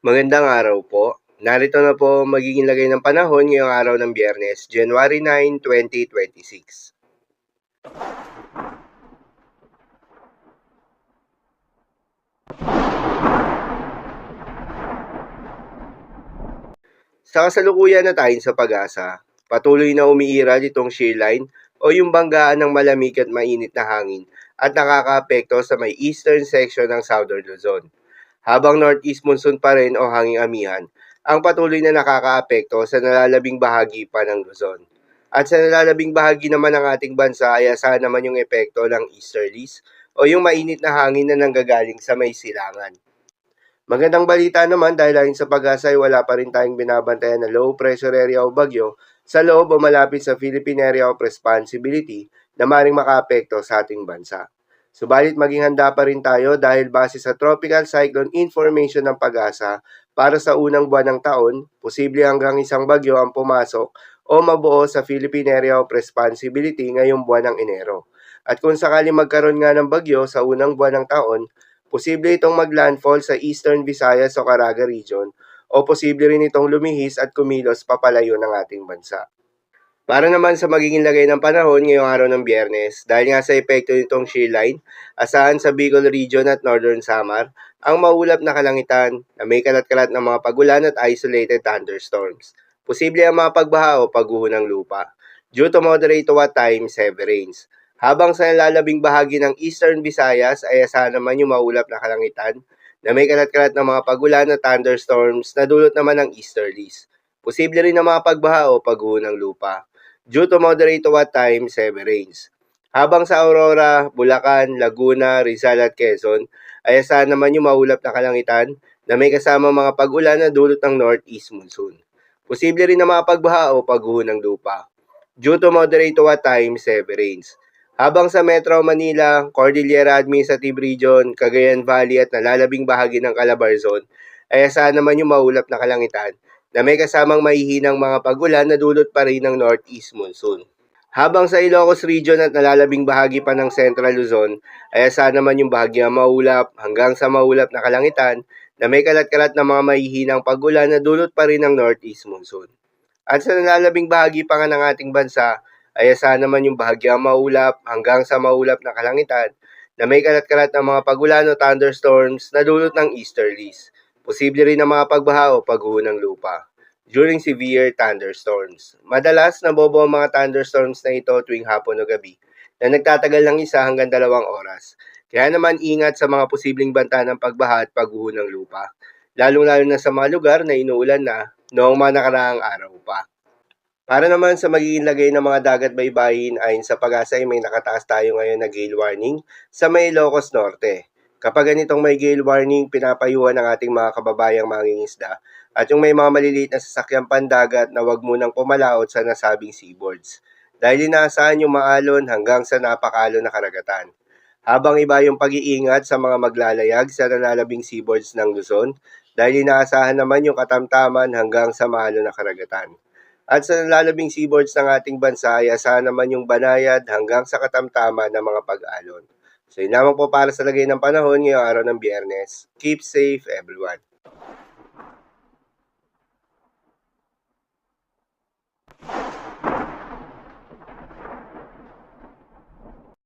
Magandang araw po. Narito na po ang magiging lagay ng panahon ngayong araw ng Biyernes, January 9, 2026. Sa kasalukuyan na tayo sa pag-asa, patuloy na umiiral itong shear line o yung banggaan ng malamig at mainit na hangin at nakakaapekto sa may eastern section ng Southern Luzon. Habang northeast monsoon pa rin o hanging amihan, ang patuloy na nakakaapekto sa nalalabing bahagi pa ng Luzon. At sa nalalabing bahagi naman ng ating bansa ay asahan naman yung epekto ng easterlies o yung mainit na hangin na nanggagaling sa may silangan. Magandang balita naman dahil ayon sa pag-asa ay wala pa rin tayong binabantayan na low pressure area o bagyo sa loob o malapit sa Philippine Area of Responsibility na maring makaapekto sa ating bansa. Subalit maging handa pa rin tayo dahil base sa Tropical Cyclone Information ng pag-asa para sa unang buwan ng taon, posible hanggang isang bagyo ang pumasok o mabuo sa Philippine Area of Responsibility ngayong buwan ng Enero. At kung sakali magkaroon nga ng bagyo sa unang buwan ng taon, posible itong maglandfall sa Eastern Visayas o Caraga region o posible rin itong lumihis at kumilos papalayo ng ating bansa. Para naman sa magiging lagay ng panahon ngayong araw ng Biyernes, dahil nga sa epekto nitong shear line, asahan sa Bicol Region at Northern Samar ang maulap na kalangitan na may kalat-kalat ng mga pagulan at isolated thunderstorms. Posible ang mga pagbaha o pagguho ng lupa due to moderate to at times heavy rains. Habang sa nalalabing bahagi ng Eastern Visayas ay asahan naman yung maulap na kalangitan na may kalat-kalat ng mga pagulan at thunderstorms na dulot naman ng easterlies. Posible rin ang mga pagbaha o pagguho ng lupa due to moderate to at times heavy rains. Habang sa Aurora, Bulacan, Laguna, Rizal at Quezon ay asahan naman yung maulap na kalangitan na may kasama mga pag-ulan na dulot ng northeast monsoon. Posible rin na mga pagbaha o pagguho ng lupa due to moderate to at times heavy rains. Habang sa Metro Manila, Cordillera Administrative Region, Cagayan Valley at nalalabing bahagi ng Calabarzon ay asahan naman yung maulap na kalangitan na may kasamang mahihinang mga pag-ulan na dulot pa rin ng northeast monsoon. Habang sa Ilocos Region at nalalabing bahagi pa ng Central Luzon ay asahan naman yung bahagyang maulap hanggang sa maulap na kalangitan na may kalat-kalat na mga mahihinang pag-ulan na dulot pa rin ng northeast monsoon. At sa nalalabing bahagi pa nga ng ating bansa ay asahan naman yung bahagyang maulap hanggang sa maulap na kalangitan na may kalat-kalat na mga pagulan o thunderstorms na dulot ng easterlies. Posible rin ang mga pagbaha o pagguho ng lupa during severe thunderstorms. Madalas nabobo ang mga thunderstorms na ito tuwing hapon o gabi na nagtatagal ng 1 hanggang 2 oras. Kaya naman ingat sa mga posibleng banta ng pagbaha at pagguho ng lupa, lalong-lalo na sa mga lugar na inuulan na noong mga nakaraang araw pa. Para naman sa magiging lagay ng mga dagat baybayin ayon sa pag-asa ay may nakataas tayo ngayon na gale warning sa may Ilocos Norte. Kapag ganitong may gale warning, pinapayuhan ng ating mga kababayang mangingisda at yung may mga maliliit na sasakyang pandagat na huwag munang pumalaot sa nasabing seaboards dahil inaasahan yung maalon hanggang sa napakalon na karagatan. Habang iba yung pag-iingat sa mga maglalayag sa nalalabing seaboards ng Luzon dahil inaasahan naman yung katamtaman hanggang sa maalon na karagatan. At sa nalalabing seaboards ng ating bansa ay asahan naman yung banayad hanggang sa katamtaman ng mga pag-alon. So yun lamang po para sa lagay ng panahon ngayong araw ng Biyernes. Keep safe everyone.